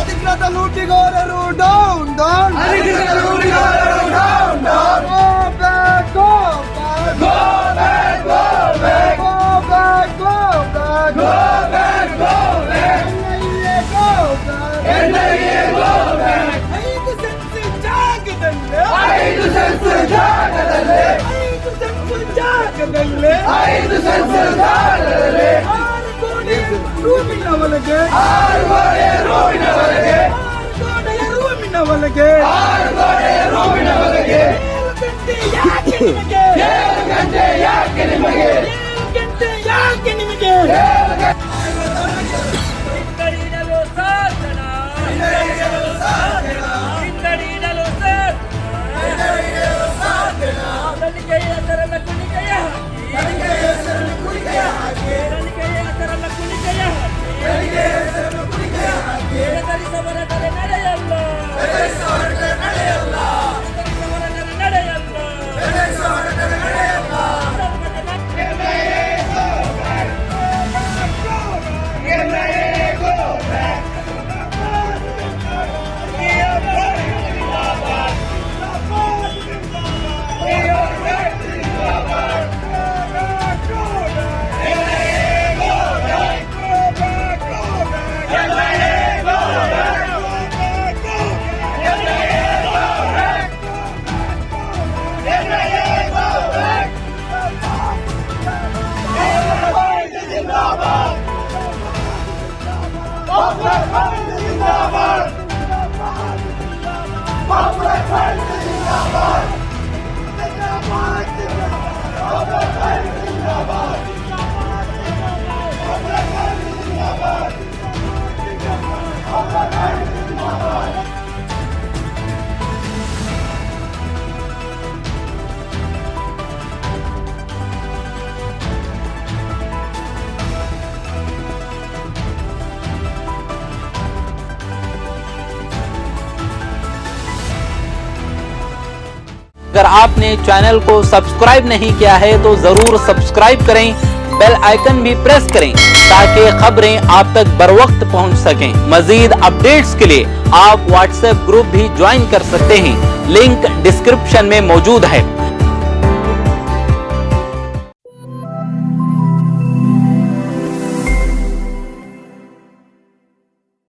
ಅಧಿಕೃತ ಲೂಟಿಗಾರರು down down ರೂಮಿನವರೆಗೆ ಯಾಕೆ ನಿಮಗೆ ಹಿಂದಡಿಯಲು ಸಾಧನ ತನಿಖೆಯ ಹೆಸರನ್ನ ಕುಣಿಕೆಯ ಧರಿಸವರ ತಲೆ ನಡೆಯಲ್ಲ अगर आपने चैनल को सब्सक्राइब नहीं किया है तो जरूर सब्सक्राइब करें, बेल आइकन भी प्रेस करें ताकि खबरें आप तक बर वक्त पहुंच सकें। मजीद अपडेट्स के लिए आप व्हाट्सएप ग्रुप भी ज्वाइन कर सकते हैं, लिंक डिस्क्रिप्शन में मौजूद है।